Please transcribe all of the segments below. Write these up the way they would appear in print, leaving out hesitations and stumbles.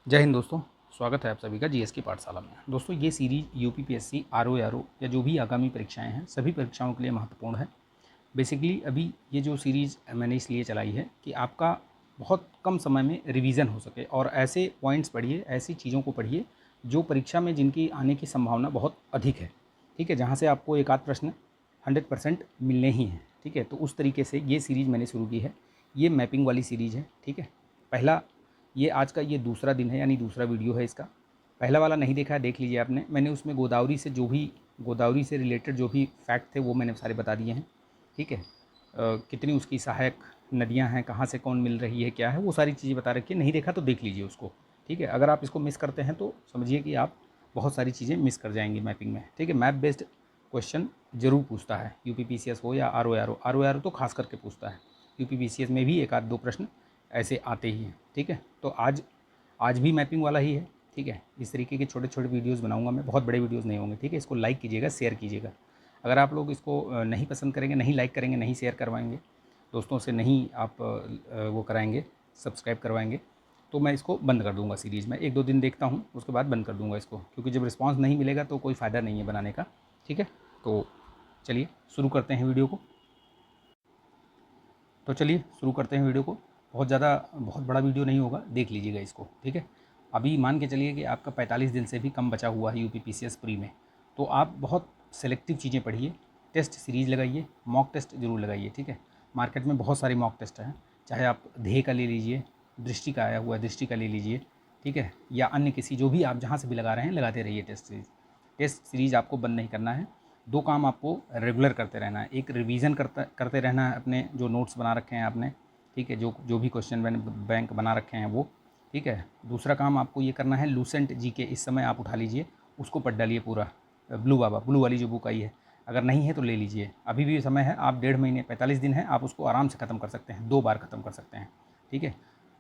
जय हिंद दोस्तों, स्वागत है आप सभी का जीएस की पाठशाला में। दोस्तों ये सीरीज यूपीपीएससी आरओ या जो भी आगामी परीक्षाएं हैं सभी परीक्षाओं के लिए महत्वपूर्ण है। बेसिकली अभी ये जो सीरीज़ मैंने इसलिए चलाई है कि आपका बहुत कम समय में रिवीजन हो सके और ऐसे पॉइंट्स पढ़िए, ऐसी चीज़ों को पढ़िए जो परीक्षा में जिनकी आने की संभावना बहुत अधिक है। ठीक है, जहाँ से आपको एक आध प्रश्न 100% मिलने ही हैं। ठीक है, तो उस तरीके से ये सीरीज़ मैंने शुरू की है। ये मैपिंग वाली सीरीज़ है। ठीक है, पहला ये आज का ये दूसरा दिन है, यानी दूसरा वीडियो है इसका। पहला वाला नहीं देखा है, देख लीजिए आपने। मैंने उसमें गोदावरी से रिलेटेड जो भी फैक्ट थे वो मैंने सारे बता दिए हैं। ठीक है, कितनी उसकी सहायक नदियां हैं, कहाँ से कौन मिल रही है, क्या है, वो सारी चीज़ें बता रखी है। नहीं देखा तो देख लीजिए उसको। ठीक है, अगर आप इसको मिस करते हैं तो समझिए कि आप बहुत सारी चीज़ें मिस कर जाएंगी मैपिंग में। ठीक है, मैप बेस्ड क्वेश्चन जरूर पूछता है, यूपीपीसीएस हो या आरओ तो खास करके पूछता है। यूपीपीसीएस में भी एक आध दो प्रश्न ऐसे आते ही हैं। ठीक है, तो आज भी मैपिंग वाला ही है। ठीक है, इस तरीके के छोटे छोटे वीडियोस बनाऊंगा मैं, बहुत बड़े वीडियोस नहीं होंगे। ठीक है, इसको लाइक कीजिएगा, शेयर कीजिएगा। अगर आप लोग इसको नहीं पसंद करेंगे, नहीं लाइक करेंगे, नहीं शेयर करवाएंगे, दोस्तों से नहीं आप वो कराएंगे, सब्सक्राइब करवाएंगे, तो मैं इसको बंद कर दूंगा सीरीज़ में। 1-2 दिन देखता हूँ, उसके बाद बंद कर दूंगा इसको, क्योंकि जब रिस्पांस नहीं मिलेगा तो कोई फ़ायदा नहीं है बनाने का। ठीक है, तो चलिए शुरू करते हैं वीडियो को। बहुत बड़ा वीडियो नहीं होगा, देख लीजिएगा इसको। ठीक है, अभी मान के चलिए कि आपका 45 दिन से भी कम बचा हुआ है यूपीपीसीएस प्री में, तो आप बहुत सेलेक्टिव चीज़ें पढ़िए, टेस्ट सीरीज़ लगाइए, मॉक टेस्ट जरूर लगाइए। ठीक है, मार्केट में बहुत सारे मॉक टेस्ट हैं, चाहे आप ध्येय का ले लीजिए, दृष्टि का आया हुआ दृष्टि का ले लीजिए। ठीक है, या अन्य किसी जो भी आप जहाँ से भी लगा रहे हैं लगाते रहिए टेस्ट सीरीज़ आपको बंद नहीं करना है। दो काम आपको रेगुलर करते रहना है। एक रिवीजन करते रहना है अपने जो नोट्स बना रखे हैं आपने। ठीक है, जो भी क्वेश्चन बैंक बना रखे हैं वो। ठीक है, दूसरा काम आपको ये करना है, लूसेंट जीके इस समय आप उठा लीजिए, उसको पढ़ डालिए पूरा। ब्लू वाली जो बुक आई है, अगर नहीं है तो ले लीजिए, अभी भी समय है। आप 1.5 महीने 45 दिन है, आप उसको आराम से ख़त्म कर सकते हैं, 2 बार ख़त्म कर सकते हैं। ठीक है,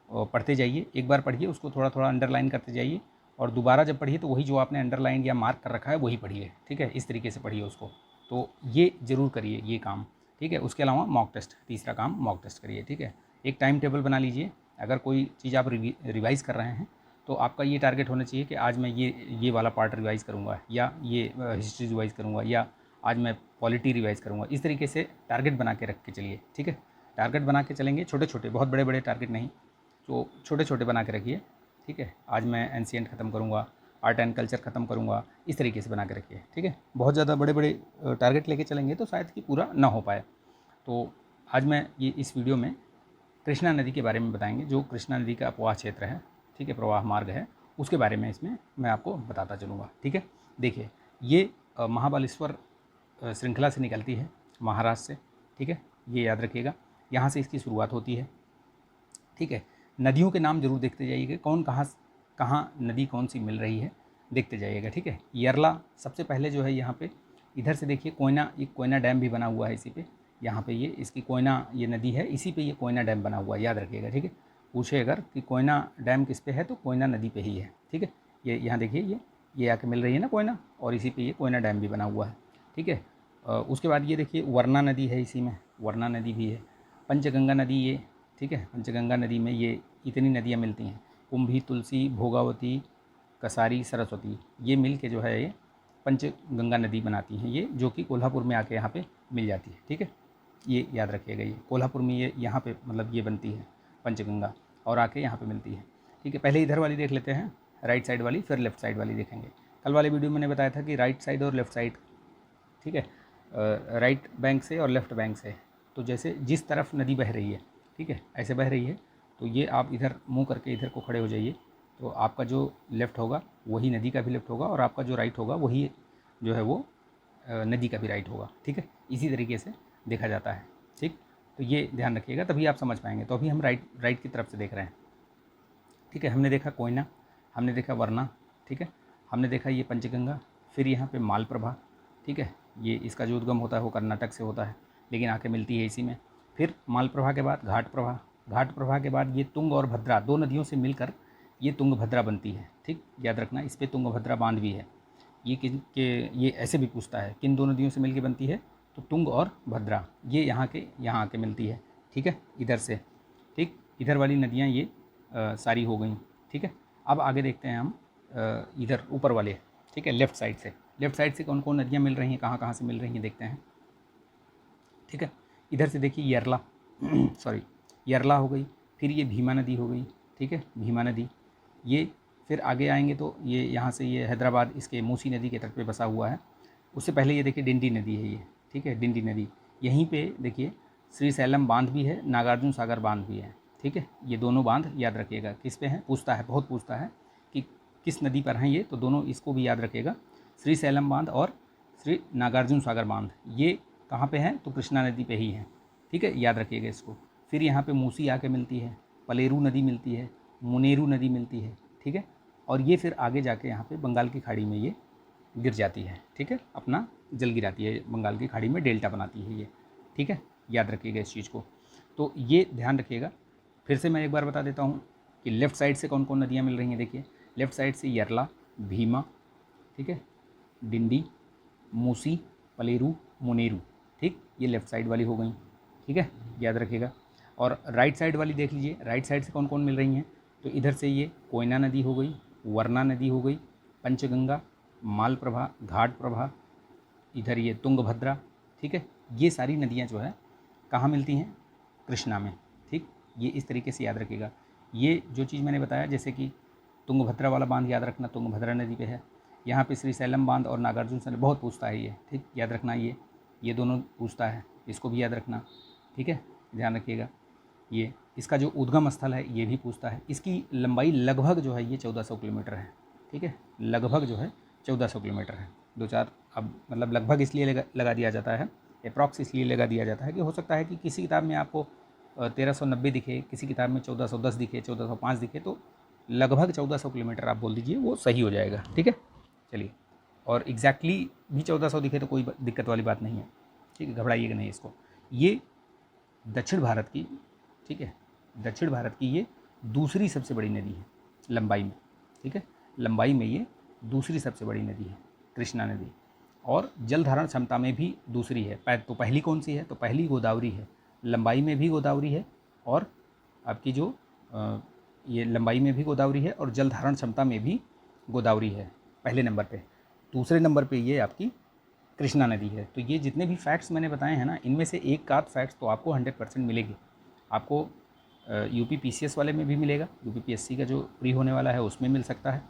और पढ़ते जाइए, एक बार पढ़िए, उसको थोड़ा थोड़ा अंडरलाइन करते जाइए, और दोबारा जब पढ़िए तो वही जो आपने अंडरलाइन या मार्क कर रखा है वही पढ़िए। ठीक है, इस तरीके से पढ़िए उसको। तो ये ज़रूर करिए ये काम। ठीक है, उसके अलावा मॉक टेस्ट, तीसरा काम मॉक टेस्ट करिए। ठीक है, एक टाइम टेबल बना लीजिए। अगर कोई चीज़ आप रिवाइज़ कर रहे हैं तो आपका ये टारगेट होना चाहिए कि आज मैं ये वाला पार्ट रिवाइज़ करूँगा, या ये हिस्ट्री रिवाइज़ करूँगा, या आज मैं पॉलिटी रिवाइज़ करूँगा। इस तरीके से टारगेट बना के रख के चलिए। ठीक है, टारगेट बना के चलेंगे, छोटे छोटे, बहुत बड़े बड़े टारगेट नहीं, तो छोटे छोटे बना के रखिए। ठीक है, आज मैं एंशिएंट ख़त्म करूँगा, आर्ट एंड कल्चर ख़त्म करूँगा, इस तरीके से बना के रखिए। ठीक है, बहुत ज़्यादा बड़े बड़े टारगेट लेके चलेंगे तो शायद कि पूरा ना हो पाए। तो आज मैं ये इस वीडियो में कृष्णा नदी के बारे में बताएंगे, जो कृष्णा नदी का अपवाह क्षेत्र है। ठीक है, प्रवाह मार्ग है, उसके बारे में इसमें मैं आपको बताता चलूँगा। ठीक है, देखिए ये महाबलेश्वर श्रृंखला से निकलती है, महाराष्ट्र से। ठीक है, ये याद रखिएगा, यहाँ से इसकी शुरुआत होती है। ठीक है, नदियों के नाम जरूर देखते जाइएगा, कौन कहाँ नदी कौन सी मिल रही है, देखते जाइएगा। ठीक है, यरला सबसे पहले जो है यहाँ पे, इधर से देखिए कोयना, एक कोयना डैम भी बना हुआ है इसी पे। यहाँ पे ये इसकी कोयना, ये नदी है, इसी पे ये कोयना डैम बना हुआ है, याद रखिएगा। ठीक है, पूछे अगर कि कोयना डैम किस पे है तो कोयना नदी पे ही है। ठीक है, ये यहाँ देखिए, ये आके मिल रही है ना कोयना, और इसी पे ये कोयना डैम भी बना हुआ है। ठीक है, उसके बाद ये देखिए वरना नदी है, इसी में वरना नदी भी है। पंचगंगा नदी ये, ठीक है, पंचगंगा नदी में ये इतनी नदियाँ मिलती हैं, कुंभी, तुलसी, भोगावती, कसारी, सरस्वती, ये मिल के जो है ये पंचगंगा नदी बनाती हैं, ये जो कि कोल्हापुर में आके यहाँ पे मिल जाती है। ठीक है, ये याद रखिएगा, ये कोल्हापुर में ये यहाँ पे मतलब ये बनती है पंचगंगा, और आके यहाँ पे मिलती है। ठीक है, पहले इधर वाली देख लेते हैं, राइट साइड वाली, फिर लेफ्ट साइड वाली देखेंगे। कल वाले वीडियो में मैंने बताया था कि राइट साइड और लेफ्ट साइड, ठीक है, राइट बैंक से और लेफ़्ट बैंक से, तो जैसे जिस तरफ नदी बह रही है, ठीक है, ऐसे बह रही है, तो ये आप इधर मुंह करके इधर को खड़े हो जाइए, तो आपका जो लेफ़्ट होगा वही नदी का भी लेफ़्ट होगा, और आपका जो राइट होगा वही जो है वो नदी का भी राइट होगा। ठीक है, इसी तरीके से देखा जाता है। ठीक, तो ये ध्यान रखिएगा, तभी आप समझ पाएंगे। तो अभी हम राइट की तरफ से देख रहे हैं। ठीक है, हमने देखा कोयना, हमने देखा वरना, ठीक है, हमने देखा ये पंचगंगा, फिर यहाँ पे मालप्रभा। ठीक है, ये इसका जो उद्गम होता है वो कर्नाटक से होता है, लेकिन आके मिलती है इसी में। फिर मालप्रभा के बाद घाट प्रभा, घाट प्रभा के बाद ये तुंग और भद्रा, दो नदियों से मिलकर ये तुंगभद्रा बनती है। ठीक, याद रखना, इस पर तुंगभद्रा बांध भी है। ये किन के, ये ऐसे भी पूछता है किन दो नदियों से मिलकर बनती है, तो तुंग और भद्रा, ये यहाँ आके मिलती है। ठीक है, इधर से, ठीक, इधर वाली नदियाँ ये सारी हो गई। ठीक है, अब आगे देखते हैं हम इधर ऊपर वाले, ठीक है, लेफ़्ट साइड से कौन कौन नदियाँ मिल रही हैं, कहाँ कहाँ से मिल रही हैं देखते हैं, ठीक है। इधर से देखिए यरला सॉरी यरला हो गई, फिर ये भीमा नदी हो गई, ठीक है, भीमा नदी। ये फिर आगे आएंगे तो ये यहाँ से ये हैदराबाद इसके मूसी नदी के तट पे बसा हुआ है। उससे पहले ये देखिए डिंडी नदी है ये, ठीक है, डिंडी नदी। यहीं पे देखिए श्री सैलम बांध भी है, नागार्जुन सागर बांध भी है, ठीक है। ये दोनों बांध याद रखिएगा, किस पे हैं, पूछता है, बहुत पूछता है कि किस नदी पर हैं ये, तो दोनों इसको भी याद रखिएगा, श्री सैलम बांध और श्री नागार्जुन सागर बांध। ये कहाँ पे हैं, तो कृष्णा नदी पे ही हैं, ठीक है, याद रखिएगा इसको। फिर यहाँ पे मूसी आके मिलती है, पलेरू नदी मिलती है, मुनेरू नदी मिलती है, ठीक है। और ये फिर आगे जाके यहाँ पे बंगाल की खाड़ी में ये गिर जाती है, ठीक है, अपना जल गिराती है बंगाल की खाड़ी में, डेल्टा बनाती है ये, ठीक है, याद रखिएगा इस चीज़ को। तो ये ध्यान रखिएगा। फिर से मैं एक बार बता देता हूँ कि लेफ़्ट साइड से कौन कौन नदियाँ मिल रही हैं। देखिए लेफ़्ट साइड से यरला, भीमा, ठीक है, डिंडी, मूसी, पलेरू, मुनेरू, ठीक, ये लेफ़्ट साइड वाली हो गई, ठीक है, याद रखिएगा। और राइट साइड वाली देख लीजिए, राइट साइड से कौन कौन मिल रही हैं, तो इधर से ये कोयना नदी हो गई, वरना नदी हो गई, पंचगंगा, मालप्रभा, घाट प्रभा, इधर ये तुंगभद्रा, ठीक है। ये सारी नदियाँ जो है कहाँ मिलती हैं, कृष्णा में, ठीक। ये इस तरीके से याद रखिएगा। ये जो चीज़ मैंने बताया, जैसे कि तुंगभद्रा वाला बांध याद रखना, तुंगभद्रा नदी पे है। यहाँ पे श्री सैलम बांध और नागार्जुन सागर बहुत पूछता है ये, ठीक, याद रखना। ये दोनों पूछता है, इसको भी याद रखना, ठीक है, ध्यान रखिएगा। ये इसका जो उद्गम स्थल है ये भी पूछता है। इसकी लंबाई लगभग जो है ये 1400 किलोमीटर है, ठीक है, लगभग जो है 1400 किलोमीटर है। दो चार अब मतलब लगभग इसलिए लगा दिया जाता है, अप्रॉक्स इसलिए लगा दिया जाता है कि हो सकता है कि किसी किताब में आपको 1390 दिखे, किसी किताब में 1410 दिखे, 1405 दिखे, तो लगभग 1400 किलोमीटर आप बोल दीजिए, वो सही हो जाएगा, ठीक है। चलिए, और एग्जैक्टली भी 1400 दिखे तो कोई दिक्कत वाली बात नहीं है, ठीक है, घबराइएगा नहीं इसको। ये दक्षिण भारत की, ठीक है, दक्षिण भारत की ये दूसरी सबसे बड़ी नदी है लंबाई में, ठीक है, लंबाई में ये दूसरी सबसे बड़ी नदी है कृष्णा नदी। और जल धारण क्षमता में भी दूसरी है। तो पहली कौन सी है, तो पहली गोदावरी है, लंबाई में भी गोदावरी है, और आपकी जो ये लंबाई में भी गोदावरी है और जल धारण क्षमता में भी गोदावरी है पहले नंबर पे। दूसरे नंबर पे ये आपकी कृष्णा नदी है। तो ये जितने भी फैक्ट्स मैंने बताए हैं ना, इनमें से एक आध फैक्ट्स तो आपको 100% मिलेगी। आपको यूपी पीसीएस वाले में भी मिलेगा, यूपी पीएससी का जो प्री होने वाला है उसमें मिल सकता है,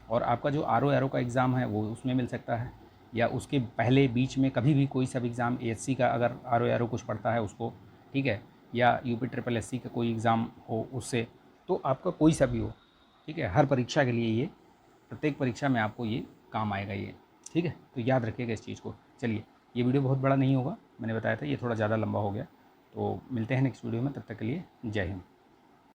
और आपका जो आरओ का एग्ज़ाम है वो उसमें मिल सकता है, या उसके पहले बीच में कभी भी कोई सब एग्ज़ाम एएससी का अगर आरओ कुछ पढ़ता है उसको, ठीक है, या यूपी ट्रिपल एससी का कोई एग्ज़ाम हो उससे, तो आपका कोई सा भी हो, ठीक है, हर परीक्षा के लिए ये, प्रत्येक परीक्षा में आपको ये काम आएगा ये, ठीक है। तो याद रखिएगा इस चीज़ को। चलिए, ये वीडियो बहुत बड़ा नहीं होगा, मैंने बताया था ये थोड़ा ज़्यादा लंबा हो गया, तो मिलते हैं नेक्स्ट वीडियो में, तब तक के लिए जय हिंद।